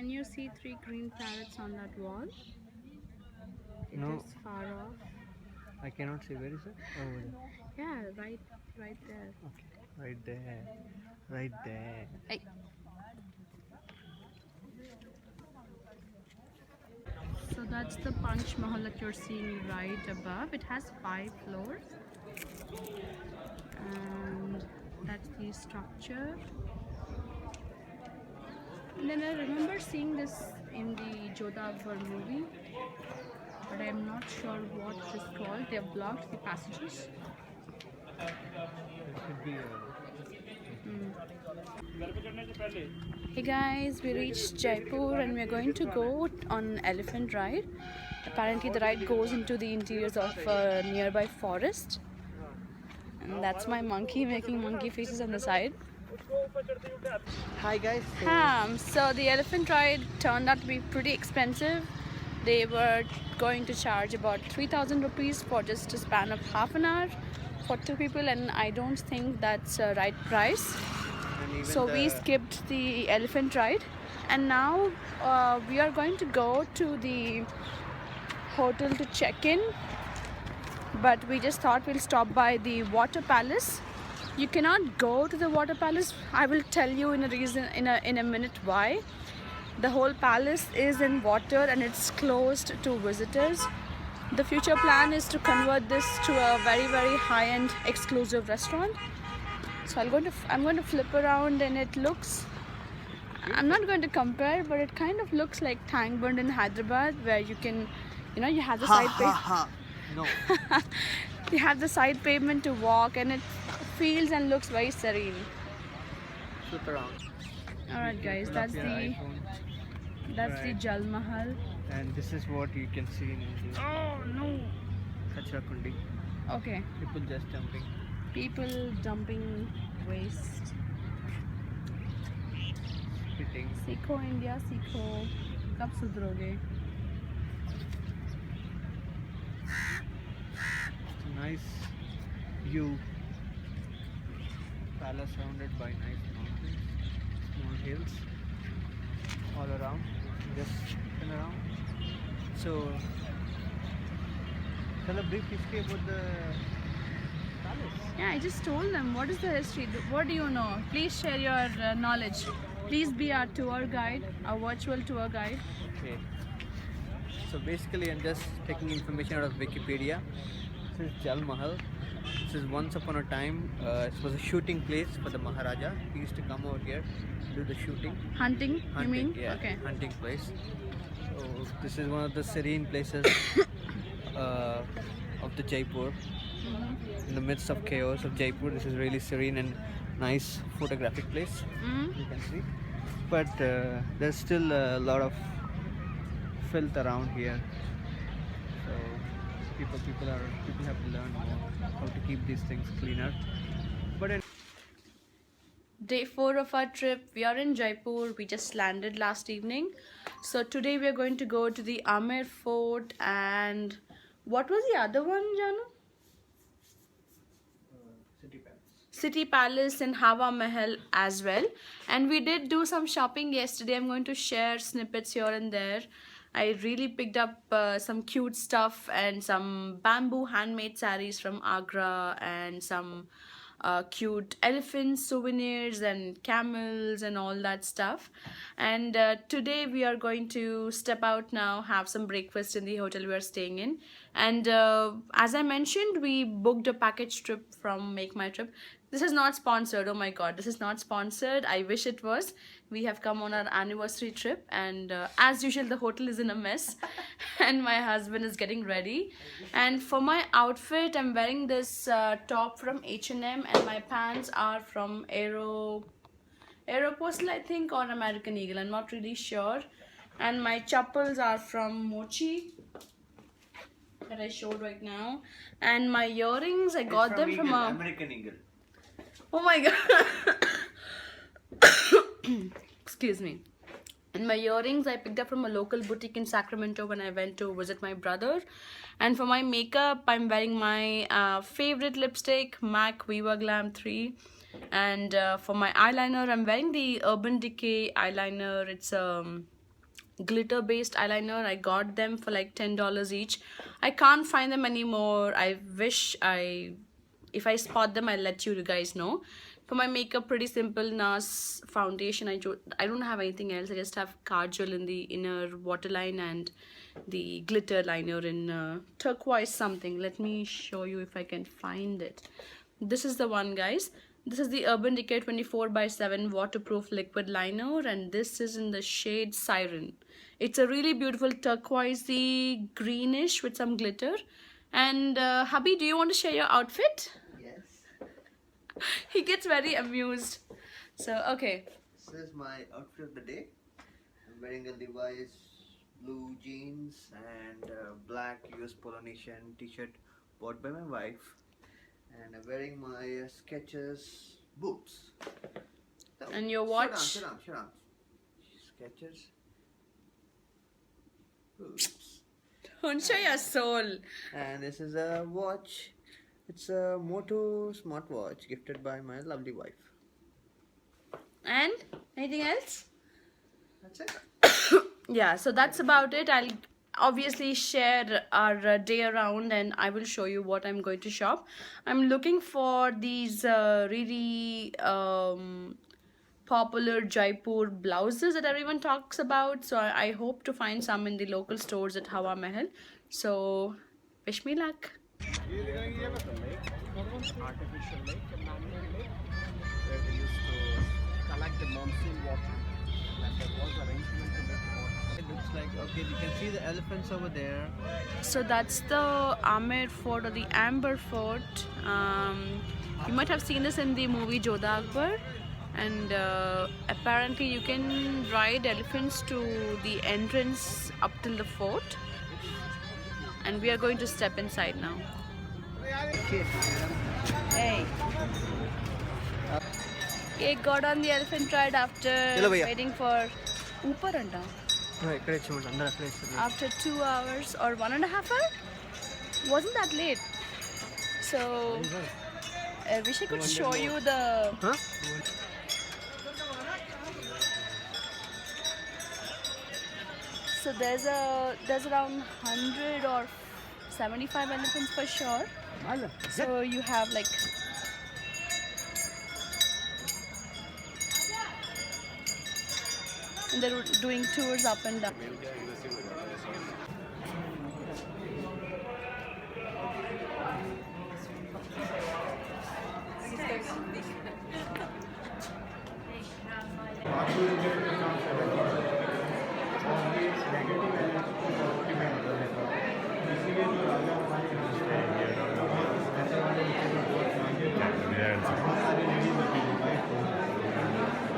Can you see 3 green parrots on that wall? It No, is far off. I cannot see. Where is it? Oh, over there. Yeah, right there. Okay, right there. Right there. Hey. So that's the Panch Mahal that you're seeing right above. It has 5 floors, and that's the structure. And then I remember seeing this in the Jodha Akbar movie, but I'm not sure what it is called. They have blocked the passages. It could be. Hey guys, we reached Jaipur and we're going to go on elephant ride. Apparently the ride goes into the interiors of a nearby forest. And that's my monkey making monkey faces on the side. Hi guys. So the elephant ride turned out to be pretty expensive. They were going to charge about 3,000 rupees for just a span of half an hour for 2 people, and I don't think that's a right price. So we skipped the elephant ride, and now we are going to go to the hotel to check in, but we just thought we'll stop by the water palace. You cannot go to the water palace. I will tell you in a minute why. The whole palace is in water and it's closed to visitors. The future plan is to convert this to a very high-end exclusive restaurant. So I'm going to flip around, and it looks, I'm not going to compare, but it kind of looks like Thangbund in Hyderabad, where you can, you have the side pavement. No. You have the side pavement to walk, and it feels and looks very serene. Flip around. Alright guys, that's the Jal Mahal. And this is what you can see in India. Oh no. Kachra Kundi. Okay. People just jumping. People dumping waste. Spitting. सीखो India सीखो, कब सुधरोगे? It's a nice view. Palace surrounded by nice mountains, small hills all around. Just turn around. So, tell a brief history about the palace. Yeah, I just told them what is the history. What do you know? Please share your knowledge. Please be our tour guide, our virtual tour guide. Okay. So basically, I'm just taking information out of Wikipedia. This is Jal Mahal. This is once upon a time, it was a shooting place for the Maharaja. He used to come out here, do the shooting. Hunting, you mean? Yeah, Okay. hunting place. So this is one of the serene places of the Jaipur. In the midst of chaos of Jaipur, this is really serene and nice photographic place. You can see. But there's still a lot of filth around here. So people have to learn more how to keep these things cleaner. But Day 4 of our trip. We are in Jaipur. We just landed last evening. So today we are going to go to the Amer Fort, and what was the other one, Janu? City Palace and Hawa Mahal as well. And we did do some shopping yesterday. I'm going to share snippets here and there. I really picked up some cute stuff and some bamboo handmade saris from Agra, and some cute elephant souvenirs and camels and all that stuff. And today we are going to step out now, have some breakfast in the hotel we are staying in. And as I mentioned, we booked a package trip from Make My Trip. This is not sponsored. Oh my god, this is not sponsored. I wish it was. We have come on our anniversary trip, and as usual the hotel is in a mess and my husband is getting ready. And for my outfit, I'm wearing this top from H&M, and my pants are from Aeropostale, I think, or American Eagle. I'm not really sure. And my chappals are from Mochi that I showed right now. And my earrings, I got them from a American Eagle. Oh my god. Excuse me. And my earrings I picked up from a local boutique in Sacramento when I went to visit my brother. And for my makeup, I'm wearing my favorite lipstick, MAC Viva Glam 3. And for my eyeliner, I'm wearing the Urban Decay eyeliner. It's glitter based eyeliner. I got them for like $10 each. I can't find them anymore. I wish if I spot them, I'll let you guys know. For my makeup, pretty simple NARS foundation. I don't have anything else. I just have kajal in the inner waterline and the glitter liner in turquoise something. Let me show you if I can find it. This is the one, guys. This is the Urban Decay 24/7 waterproof liquid liner, and this is in the shade Siren. It's a really beautiful turquoisey greenish with some glitter. And hubby, do you want to share your outfit? He gets very amused. So, okay. This is my outfit of the day. I'm wearing a Levi's blue jeans and black US Polynesian t-shirt bought by my wife. And I'm wearing my Skechers boots. So, And your watch? Shut on. Skechers boots. Don't show your soul. And this is a watch. It's a Moto smartwatch gifted by my lovely wife. And anything else? That's it. Yeah, so that's about it. I'll obviously share our day around and I will show you what I'm going to shop. I'm looking for these really popular Jaipur blouses that everyone talks about. So I hope to find some in the local stores at Hawa Mahal. So wish me luck. Artificial lake, a man-made lake, where they used to collect the monsoon water, and there was arrangement to make water. It looks like, okay, we can see the elephants over there. So that's the Amer Fort or the Amber Fort. You might have seen this in the movie Jodha Akbar. And apparently you can ride elephants to the entrance up till the fort. And we are going to step inside now. Hey. Okay, got on the elephant ride after waiting for Upar and down. After 2 hours or 1.5 hours. Wasn't that late. So I wish I could show you the So there's around 100 or 75 elephants for sure. So you have like and they're doing tours up and down.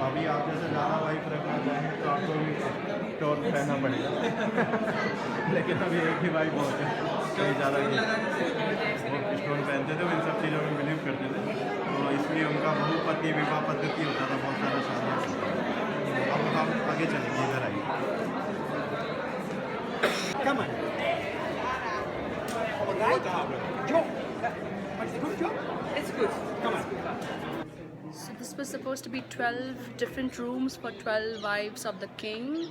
अभी आप जैसे ज़्यादा wife रखना चाहें तो आपको भी torch पहनना पड़ेगा लेकिन अभी एक ही वाइफ बहुत है कहीं ज़्यादा नहीं वो स्टोन पहनते थे वो इन सब चीज़ों में बिलीव करते थे तो इसलिए उनका बहुपति विवाह पद्धति होता था बहुत सारा शादियाँ अब हम आगे चलेंगे इधर आइए So this was supposed to be 12 different rooms for 12 wives of the king,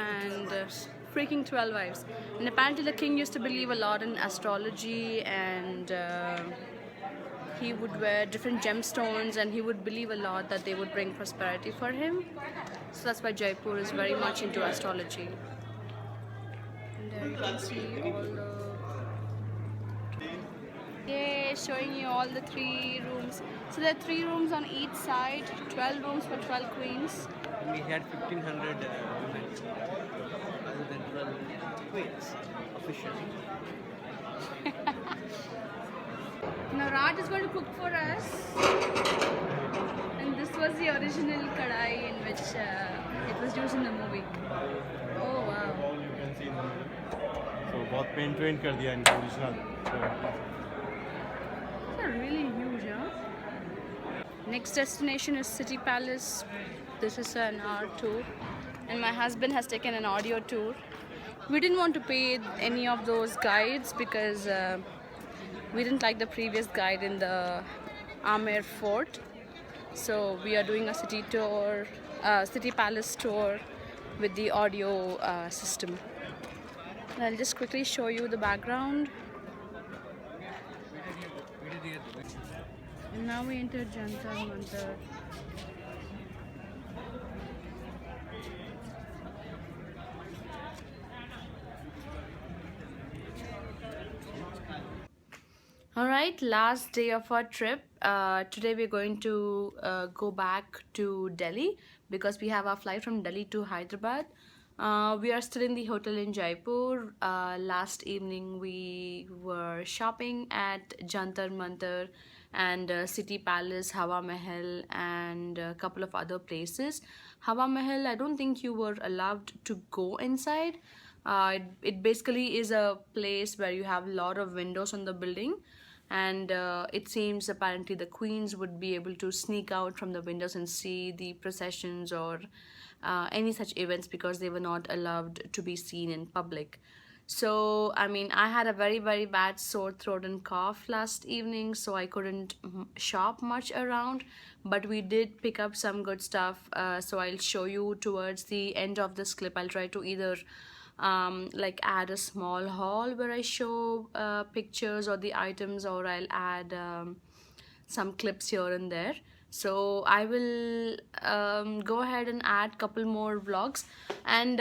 and freaking 12 wives. And apparently the king used to believe a lot in astrology, and he would wear different gemstones, and he would believe a lot that they would bring prosperity for him. So that's why Jaipur is very much into astrology. And there you can see all the... Yay, showing you all the 3 rooms. So there are 3 rooms on each side, 12 rooms for 12 queens. We had 1,500 women rather than 12 queens officially. Now Raj is going to cook for us. And this was the original kadai in which it was used in the movie. Oh wow. All you can see in the middle. So बहुत paint went कर दिया इनको original They're really huge, huh? Next destination is City Palace. This is an hour tour. And my husband has taken an audio tour. We didn't want to pay any of those guides because we didn't like the previous guide in the Amer Fort. So we are doing a city tour, City Palace tour with the audio system. And I'll just quickly show you the background. And now we enter Jantar Mantar. Alright, last day of our trip. Today we're going to go back to Delhi because we have our flight from Delhi to Hyderabad. We are still in the hotel in Jaipur. Last evening we were shopping at Jantar Mantar and City Palace, Hawa Mahal and a couple of other places. Hawa Mahal, I don't think you were allowed to go inside. It basically is a place where you have a lot of windows on the building, and it seems apparently the queens would be able to sneak out from the windows and see the processions or any such events because they were not allowed to be seen in public. So I mean, I had a very bad sore throat and cough last evening, so I couldn't shop much around, but we did pick up some good stuff. So I'll show you towards the end of this clip. I'll try to either like add a small haul where I show pictures or the items, or I'll add some clips here and there. So I will go ahead and add couple more vlogs. And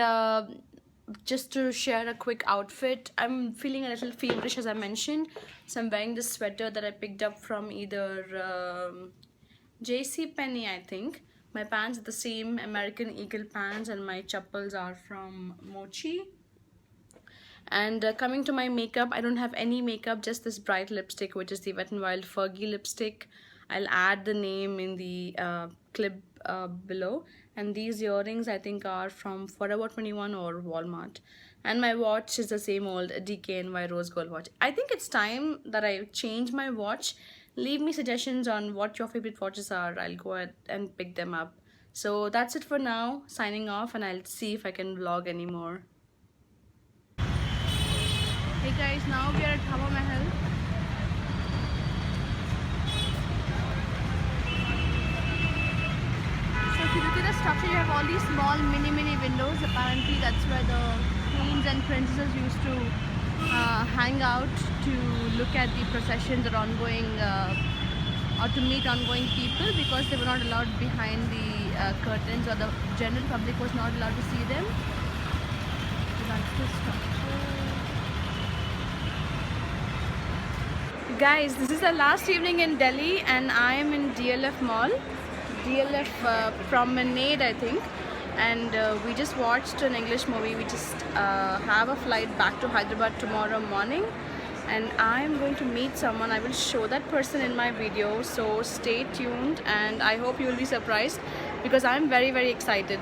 just to share a quick outfit, I'm feeling a little feverish as I mentioned, so I'm wearing this sweater that I picked up from either JCPenney, I think. My pants are the same American Eagle pants, and my chappals are from Mochi. And coming to my makeup, I don't have any makeup, just this bright lipstick, which is the Wet n Wild Fergie lipstick. I'll add the name in the clip below. And these earrings I think are from Forever 21 or Walmart. And my watch is the same old DKNY rose gold watch. I think it's time that I change my watch. Leave me suggestions on what your favorite watches are. I'll go ahead and pick them up. So that's it for now. Signing off, and I'll see if I can vlog anymore. Hey guys, now we are at Hawa Mahal. So if you look at the structure, you have all these small mini windows. Apparently that's where the queens and princesses used to hang out to look at the processions or ongoing or to meet ongoing people, because they were not allowed behind the curtains, or the general public was not allowed to see them. So that's the structure. Guys, this is the last evening in Delhi and I am in DLF Mall. DLF Promenade, I think. And we just watched an English movie. We just have a flight back to Hyderabad tomorrow morning, and I'm going to meet someone. I will show that person in my video, so stay tuned, and I hope you will be surprised because I'm very excited.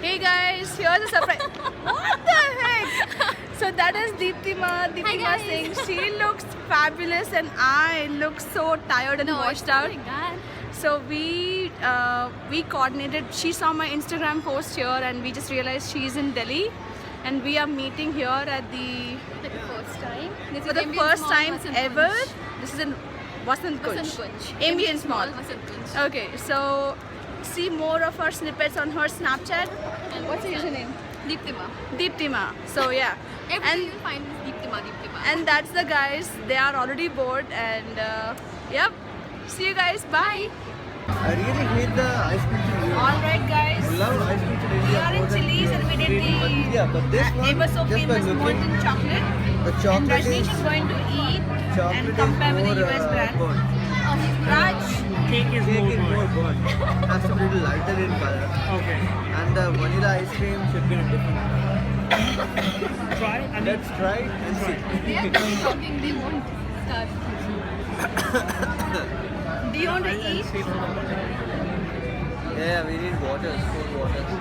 Hey guys, here's a surprise. What the heck? So that is Deeptima Singh. She looks fabulous and I look so tired and washed out. So we coordinated. She saw my Instagram post here and we just realized she's in Delhi, and we are meeting here at the for the first time ever. This is in Vasant Kunj. Ambience Mall. Okay, so see more of her snippets on her Snapchat. What's her username? Deeptima. So yeah. Everything you find is Deeptima. And that's the guys. They are already bored, and yep. See you guys. Bye. I really hate the ice cream in India. Alright guys. I love ice cream in India. We are in more than Chili's and we did the yeah, but this one, ever so just by famous looking, molten chocolate. the And chocolate Rajneesh is going to eat chocolate and is compare with the more, US brand. burnt. Raj, Cake is Cake more is more burnt. Has to be a little lighter in color. Okay. And the vanilla ice cream should be in a different color. Try. I mean, Let's try it and see. They are just talking, they won't start. do you want to eat? Yeah, we need water, cold water.